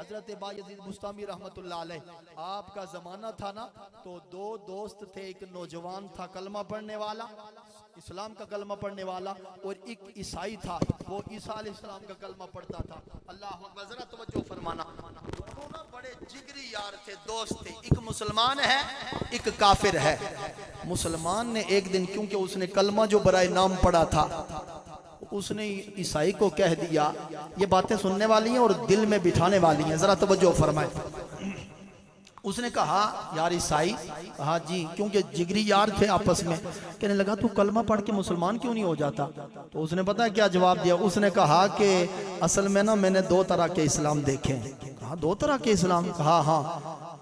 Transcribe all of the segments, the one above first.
حضرت بایزید بستامی رحمت اللہ علیہ، آپ کا زمانہ تھا نا تو دو دوست تھے، ایک نوجوان تھا کلمہ پڑھنے والا، اسلام کا کلمہ پڑھنے والا، اور ایک عیسائی تھا، وہ عیسیٰ علیہ السلام کا کلمہ پڑھتا تھا۔ اللہ اکبر، ذرا توجہ فرمانا، دونوں بڑے جگری یار تھے، دوست تھے، ایک مسلمان ہے ایک کافر ہے۔ مسلمان نے ایک دن، کیونکہ اس نے کلمہ جو برائے نام پڑھا تھا، اس نے عیسائی کو کہہ دیا، یہ باتیں سننے والی ہیں اور دل میں بٹھانے والی ہیں، ذرا توجہ فرمائے۔ اس نے کہا، یار عیسائی، کہا جی، کیونکہ جگری یار تھے آپس میں، کہنے لگا تو کلمہ پڑھ کے مسلمان کیوں نہیں ہو جاتا؟ تو اس نے پتہ کیا جواب دیا؟ اس نے کہا کہ اصل میں نا میں نے دو طرح کے اسلام دیکھے ہیں۔ کہا دو طرح کے اسلام؟ کہا ہاں۔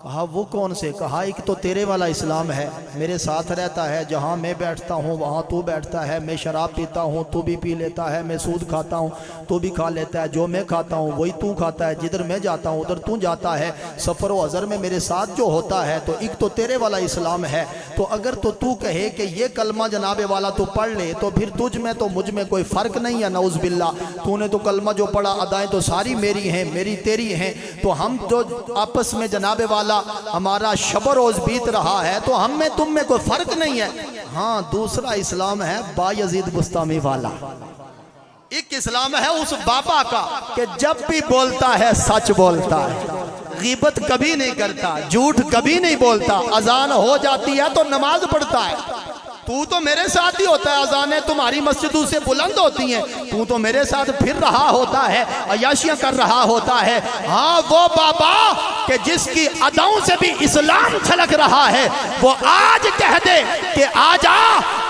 کہا وہ کون سے؟ کہا ایک تو تیرے والا اسلام ہے، میرے ساتھ رہتا ہے، جہاں میں بیٹھتا ہوں وہاں تو بیٹھتا ہے، میں شراب پیتا ہوں تو بھی پی لیتا ہے، میں سود کھاتا ہوں تو بھی کھا لیتا ہے، جو میں کھاتا ہوں وہی تو کھاتا ہے، جدھر میں جاتا ہوں ادھر تو جاتا ہے، سفر و حضر میں میرے ساتھ جو ہوتا ہے۔ تو ایک تو تیرے والا اسلام ہے، تو اگر تو کہے کہ یہ کلمہ جناب والا تو پڑھ لے تو پھر تجھ میں تو مجھ میں کوئی فرق نہیں ہے، نعوذ باللہ، تو نے تو کلمہ جو پڑھا ادائیں تو ساری میری ہیں، میری تیری ہیں، تو ہم جو آپس میں جناب والا ہمارا شب و روز بیت رہا ہے تو ہم میں تم میں کوئی فرق نہیں ہے۔ ہاں دوسرا اسلام ہے بایزید بستامی والا، ایک اسلام ہے اس بابا کا کہ جب بھی بولتا ہے سچ بولتا ہے، غیبت کبھی نہیں کرتا، جھوٹ کبھی نہیں بولتا، اذان ہو جاتی ہے تو نماز پڑھتا ہے۔ تو میرے ساتھ ہی ہوتا ہے، اذانیں تمہاری مسجدوں سے بلند ہوتی ہیں، تو میرے ساتھ پھر رہا ہوتا ہے، عیاشیاں کر رہا ہوتا ہے۔ ہاں وہ بابا کہ جس کی اداؤں سے بھی اسلام چھلک رہا ہے، وہ آج کہہ دے کہ آجا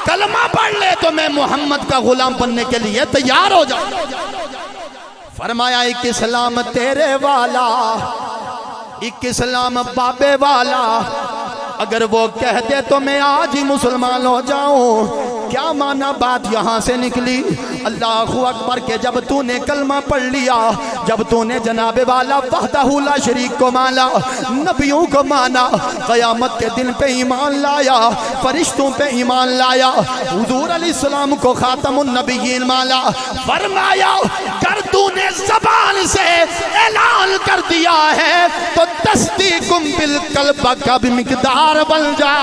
کلمہ پڑھ لے تو میں محمد کا غلام بننے کے لیے تیار ہو جاؤں۔ فرمایا ایک اسلام تیرے والا، ایک اسلام بابے والا، اگر وہ کہہ دے تو میں آج ہی مسلمان ہو جاؤں۔ کیا مانا بات یہاں سے نکلی؟ اللہ اکبر کہ جب تو نے کلمہ پڑھ لیا، جب تو نے جناب والا وحدہ لا شریک کو مانا، نبیوں کو مانا، قیامت کے دن پہ ایمان لایا، فرشتوں پہ ایمان لایا، حضور علیہ السلام کو خاتم النبیین مانا، فرمایا گر تو نے زبان سے اعلان کر دیا ہے تو تصدیقم بالقلب کا بھی مقدار بن جا۔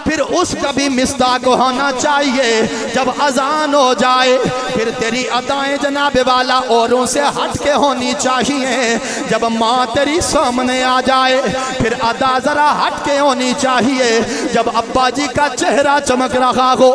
پھر اس کا بھی مصداق ہونا چاہیے۔ جب اذان ہو جائے پھر تیری ادائیں جناب والا اوروں سے ہٹ کے ہونی چاہیے۔ جب ماں تیری سامنے آ جائے پھر ادا ذرا ہٹ کے ہونی چاہیے۔ جب ابا جی کا چہرہ چمک رہا ہو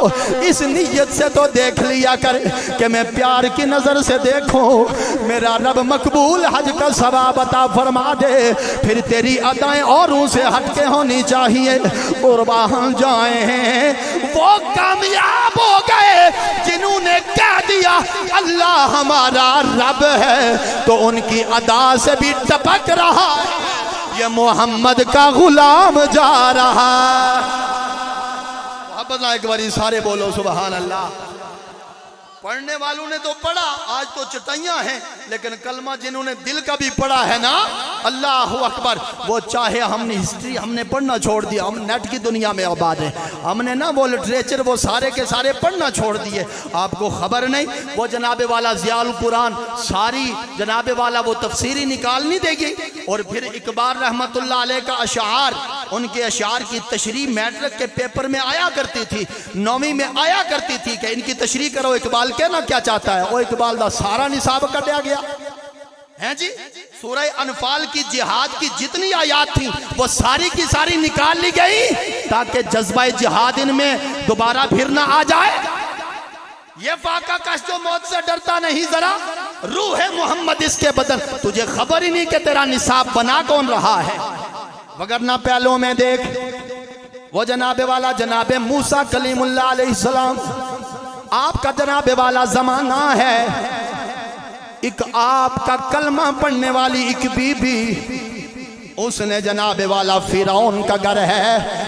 اس نیت سے تو دیکھ لیا کر کہ میں پیار کی نظر سے دیکھوں، میرا رب مقبول حج کا ثواب عطا فرما دے۔ پھر تیری ادائیں اوروں سے ہٹ کے ہونی چاہیے۔ اور وہاں جائیں ہیں وہ کامیاب ہو گئے جنہوں نے کہہ دیا اللہ ہمارا رب ہے، تو ان کی ادا سے بھی ٹپک رہا ہے یہ محمد کا غلام جا رہا۔ محبت ایک باری سارے بولو سبحان اللہ۔ پڑھنے والوں نے تو پڑھا، آج تو چٹائیاں ہیں، لیکن کلمہ جنہوں نے دل کا بھی پڑھا ہے نا، اللہ اکبر، وہ چاہے ہم نے ہسٹری ہم نے پڑھنا چھوڑ دیا، ہم نیٹ کی دنیا میں آباد ہیں، ہم نے نا وہ لٹریچر وہ سارے کے سارے پڑھنا چھوڑ دیے، آپ کو خبر نہیں وہ جناب والا ضیاء القرآن ساری جناب والا وہ تفسیری نکال نہیں دے گی، اور پھر اقبال رحمت اللہ علیہ کا اشعار، ان کے اشعار کی تشریح میٹرک کے پیپر میں آیا کرتی تھی، 9ویں میں آیا کرتی تھی کہ ان کی تشریح کرو، اقبال کہنا کیا چاہتا ہے، وہ اقبال دا سارا نصاب کٹیا گیا ہے جی۔ سورہ انفال کی جہاد کی جتنی آیات تھیں وہ ساری کی ساری نکال لی گئی تاکہ جذبہ جہاد ان میں دوبارہ پھر نہ آ جائے۔ یہ فاقہ کش جو موت سے ڈرتا نہیں ذرا، روح محمد اس کے بدن، تجھے خبر ہی نہیں کہ تیرا نصاب بنا کون رہا ہے۔ وگرنہ پہلوں میں دیکھ وہ جناب والا جناب موسیٰ کلیم اللہ علیہ السلام، آپ کا جناب والا زمانہ ہے، ایک آپ کا کلمہ پڑھنے والی ایک بی بی، اس نے جناب والا فرعون کا گھر ہے،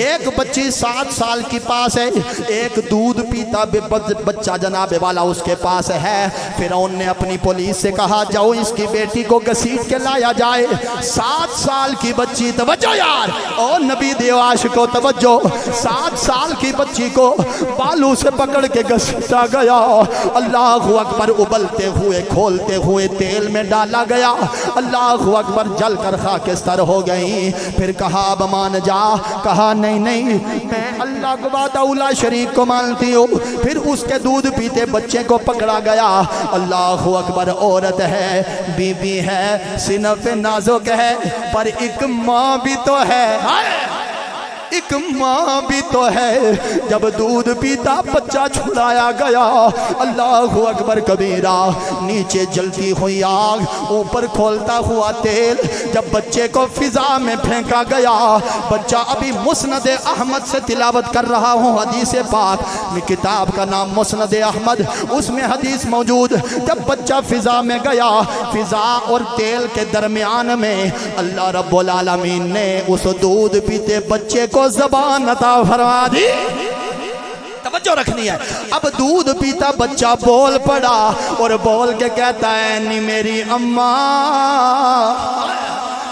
ایک بچی 7 سال کی پاس ہے، ایک دودھ پیتا بچہ جناب والا اس کے پاس ہے۔ فرعون نے اپنی پولیس سے کہا جاؤ اس کی بیٹی کو گھسیٹ کے لایا جائے۔ 7 سال کی بچی، توجہ یار، اور نبی دیواش کو توجہ، 7 سال کی بچی کو بالوں سے پکڑ کے گھسیٹا گیا، اللہ اکبر، ابلتے ہوئے کھولتے ہوئے تیل میں ڈالا گیا، اللہ اکبر، جل کر خاکستر ہو گئی۔ پھر کہا اب مان جا، کہا نہیں نہیں میں اللہ کو وحدہ لا شریک کو مانتی ہوں۔ پھر اس کے دودھ پیتے بچے کو پکڑا گیا، اللہ اکبر، عورت ہے، بی بی ہے، صنف نازک ہے، پر ایک ماں بھی تو ہے، ایک ماں بھی تو ہے۔ جب دودھ پیتا بچہ چھڑایا گیا، اللہ اکبر کبیرہ، نیچے جلتی ہوئی آگ، اوپر کھولتا ہوا تیل، جب بچے کو فضا میں پھینکا گیا، بچہ ابھی مسند احمد سے تلاوت کر رہا ہوں حدیث پاک میں، کتاب کا نام مسند احمد، اس میں حدیث موجود، جب بچہ فضا میں گیا، فضا اور تیل کے درمیان میں اللہ رب العالمین نے اس دودھ پیتے بچے کو زبان عطا فرما دی۔ توجہ رکھنی ہے، اب دودھ پیتا بچہ بول پڑا اور بول کے کہتا ہے نی میری اماں،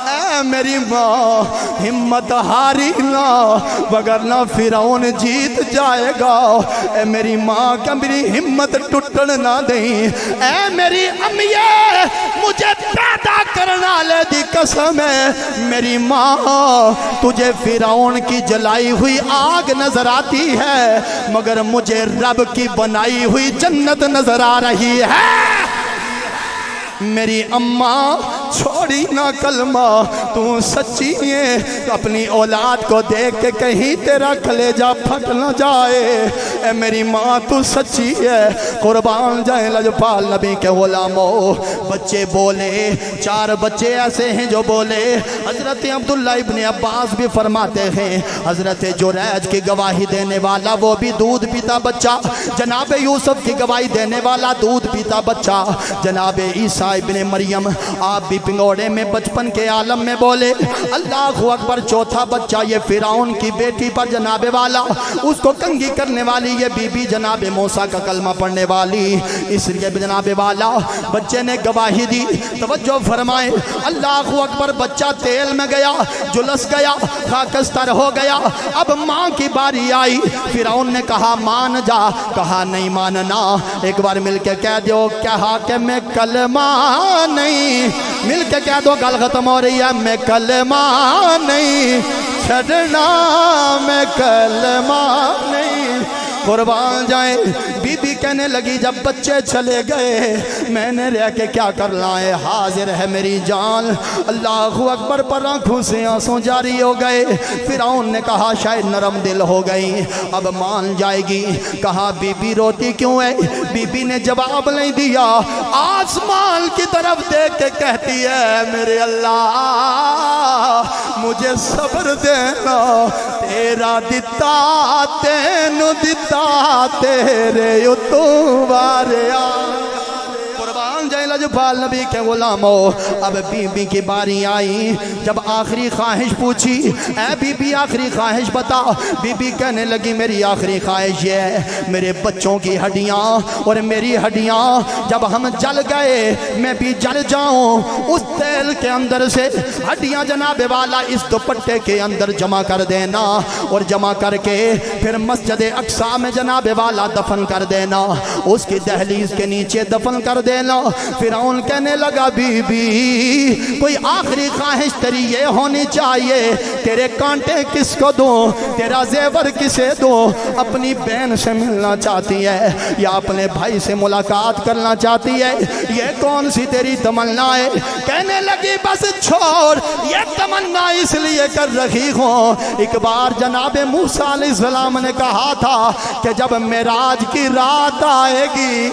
اے میری ماں، ہمت ہاری نہ وگرنہ فرعون جیت جائے گا، اے میری ماں کہ میری ہمت ٹوٹن نہ دیں، اے میری امیے مجھے پیدا کرنا لے دی قسم ہے، میری ماں تجھے فرعون کی جلائی ہوئی آگ نظر آتی ہے مگر مجھے رب کی بنائی ہوئی جنت نظر آ رہی ہے۔ میری اماں چھوڑی نہ کلمہ، تو سچی ہے، اپنی اولاد کو دیکھ کے کہیں تیرا کلیجہ پھٹ نہ جائے، اے میری ماں تو سچی ہے، قربان جائے لجپال نبی کے غلاموں۔ بچے بولے، 4 بچے ایسے ہیں جو بولے، حضرت عبداللہ ابن عباس بھی فرماتے ہیں، حضرت جریج کی گواہی دینے والا وہ بھی دودھ پیتا بچہ، جناب یوسف کی گواہی دینے والا دودھ پیتا بچہ، جناب عیسیٰ ابن مریم آپ بھی پنگوڑے میں بچپن کے عالم میں بولے، اللہ اکبر۔ چوتھا بچہ یہ فرعون کی بیٹی پر جناب والا، اس کو کنگھی کرنے والی یہ بی بی جناب موسیٰ کا کلمہ پڑھنے والی، اس لیے جناب والا بچے نے گواہی دی۔ توجہ فرمائیں، اللہ اکبر، بچہ تیل میں گیا، جلس گیا، خاکستر ہو گیا۔ اب ماں کی باری آئی، فرعون نے کہا مان جا، کہا نہیں ماننا، ایک بار مل کے کہہ دو، کہا کہ میں کلمہ نہیں، مل کے کہہ دو، گل ختم ہو رہی ہے، میں کلمہ نہیں چھڑنا، میں کلمہ نہیں۔ قربان جائیں، بی بی کہنے لگی جب بچے چلے گئے میں نے رہ کے کیا کرنا ہے، حاضر ہے میری جان۔ اللہ اکبر، پر آنکھوں سے آنسوں جاری ہو گئے۔ فرعون نے کہا شاید نرم دل ہو گئی، اب مان جائے گی۔ کہا بی بی روتی کیوں ہے؟ بی بی نے جواب نہیں دیا، آسمان کی طرف دیکھ کے کہتی ہے میرے اللہ مجھے صبر دینا، تیرا دتا تینو دتا تیرے اتوارے آ۔ قربان جائے لجپال نبی کے غلاموں، اب بی بی کی باری آئی، جب آخری خواہش پوچھی، اے بی بی آخری خواہش بتا، بی بی کہنے لگی میری آخری خواہش یہ ہے میرے بچوں کی ہڈیاں اور میری ہڈیاں جب ہم جل گئے میں بھی جل جاؤں، اس تیل کے اندر سے ہڈیاں جناب والا اس دوپٹے کے اندر جمع کر دینا، اور جمع کر کے پھر مسجد اقصی میں جناب والا دفن کر دینا، اس کی دہلیز کے نیچے دفن کر دینا۔ فرعون کہنے لگا بی بی کوئی آخری خواہش تیری یہ ہونی چاہیے، تیرے کانٹے کس کو دوں، تیرا زیور کسے دوں؟ اپنی بہن سے ملنا چاہتی ہے یا اپنے بھائی سے ملاقات کرنا چاہتی ہے؟ یہ کون سی تیری تمنا ہے؟ کہنے لگی بس چھوڑ، یہ تمنا اس لیے کر رہی ہوں، ایک بار جناب موسیٰ علیہ السلام نے کہا تھا کہ جب معراج کی رات آئے گی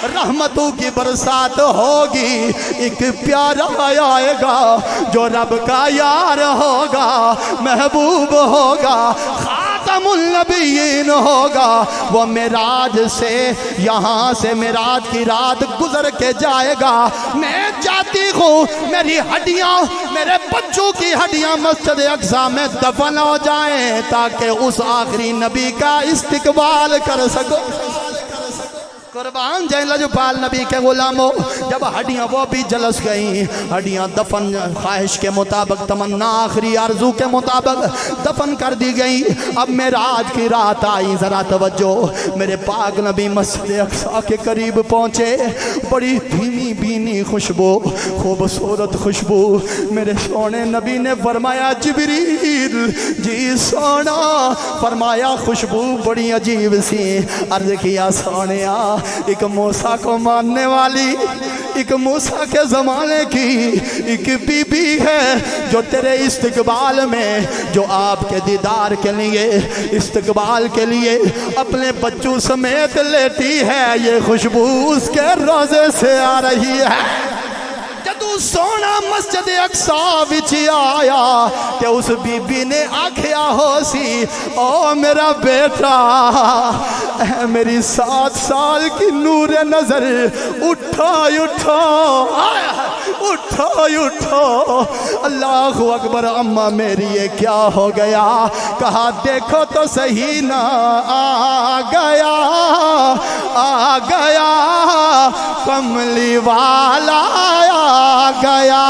رحمتوں کی برسات ہوگی، ایک پیارا آئے گا جو رب کا یار ہوگا، محبوب ہوگا، خاتم النبیین ہوگا، وہ معراج سے یہاں سے معراج کی رات گزر کے جائے گا، میں جاتی ہوں میری ہڈیاں میرے بچوں کی ہڈیاں مسجد اقصی میں دفن ہو جائیں تاکہ اس آخری نبی کا استقبال کر سکو قربان جائیں لجپال نبی کے غلاموں جب ہڈیاں وہ بھی جلس گئیں ہڈیاں دفن خواہش کے مطابق تمنا آخری آرزو کے مطابق دفن کر دی گئیں اب معراج کی رات آئی ذرا توجہ میرے پاک نبی مسجد اقصی کے قریب پہنچے بڑی دھیمی بینی خوشبو خوبصورت خوشبو میرے سونے نبی نے فرمایا جبریل جی سونا فرمایا خوشبو بڑی عجیب سی عرض کیا سونیا ایک موسیٰ کو ماننے والی ایک موسیٰ کے زمانے کی ایک بی بی ہے جو تیرے استقبال میں جو آپ کے دیدار کے لیے استقبال کے لیے اپنے بچوں سمیت لیتی ہے یہ خوشبو اس کے روزے سے آ رہی ہے جدو سونا مسجد اقصی وچ آیا کہ اس بی بی نے آکھیا ہو سی او میرا بیٹا میری 7 سال کی نور نظر اٹھو اٹھو اٹھو اٹھو اللہ اکبر اماں میری یہ کیا ہو گیا کہا دیکھو تو صحیح نا آ گیا کملی والا آ گیا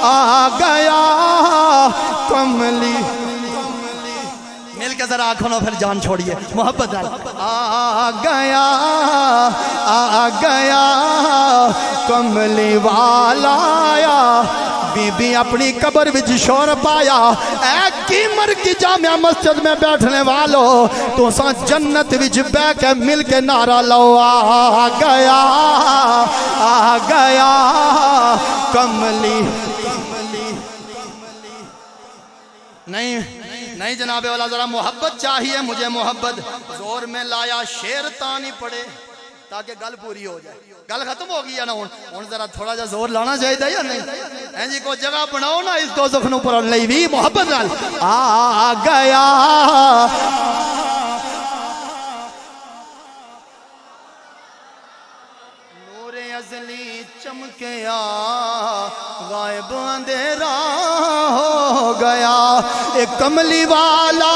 آ گیا کملی مل کے ذرا آنکھوں پھر جان چھوڑیے محبت آ گیا کملی والا آیا بی بی اپنی قبر وچ شور پایا اے قیمر کی جامع مسجد میں بیٹھنے والو تو سا جنت وچ بے کے مل کے نعرہ لو آ گیا کملی نہیں جناب والا ذرا محبت چاہیے مجھے محبت زور میں لایا شیر تانی پڑے تاکہ گل پوری ہو جائے گل ختم ہو گئی ہے نا ہن ذرا تھوڑا جا زور لانا چاہیے یا نہیں ہیں جی کو جگہ بناؤ نا اس دوزخ نو پر لئی وی محبت نال آ گیا نور ازلی چمکیا غائب اندھیرا ہو گیا ایک کملی والا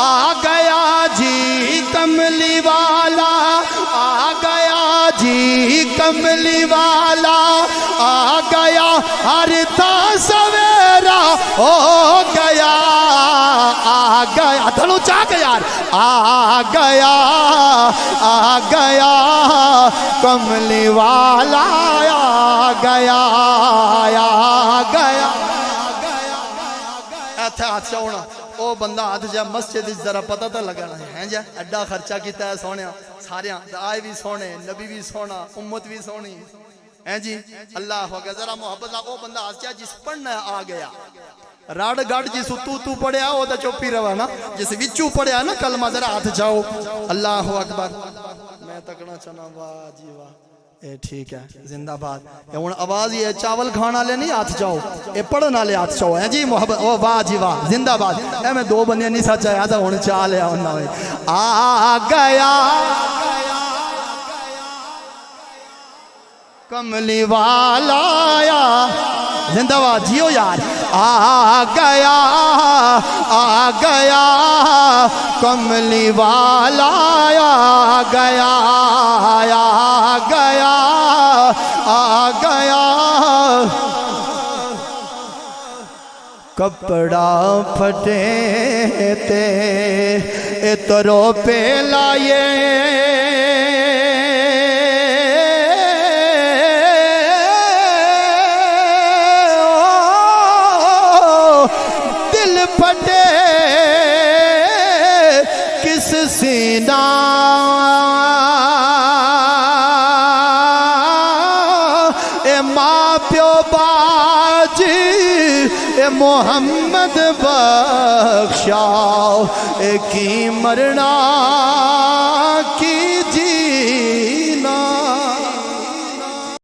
آ گیا جی کملی والا آ گیا جی کملی والا آ گیا ہر تا سویرا ہو گیا آ گیا دھنو چاہ کے یار آ گیا کملی والا آ گیا ہاتھ چاہونا او بندہ ہاتھ جا مسجد ذرا پتہ تھا لگانا ہے جا اڈا خرچہ کیتا ہے سونے ساریاں آئے بھی سونے نبی بھی سونا امت بھی سونی ہیں جی اللہ ہو گیا ذرا محبت او بندہ ہاتھ جا جس پڑھنا آ گیا راڑ گاڑ جس تو پڑھیا ہو دا چوپی رہا نا جس وچو پڑھیا نا کلمہ ذرا ہاتھ جاؤ اللہ اکبر میں تکنا چنا واہ جی واہ اے ٹھیک ہے زندہ باد یہ آواز یہ چاول کھانا لے نہیں ہاتھ جاؤ اے پڑھنا لے ہاتھ جاؤ ہے جی محبت او واہ جی واہ زندہ باد اے میں 2 بندے نہیں سچ آیا تھا ہن چا لیا انہاں نے آ گیا کملی والا آیا زندہ باد جیو یار آ گیا کملی والا آ گیا کپڑا پھٹے تے اترو پہ لائے پھٹے کس سینہ اے ماں پیو باجی اے محمد بخشاؤ اے کی مرنا کی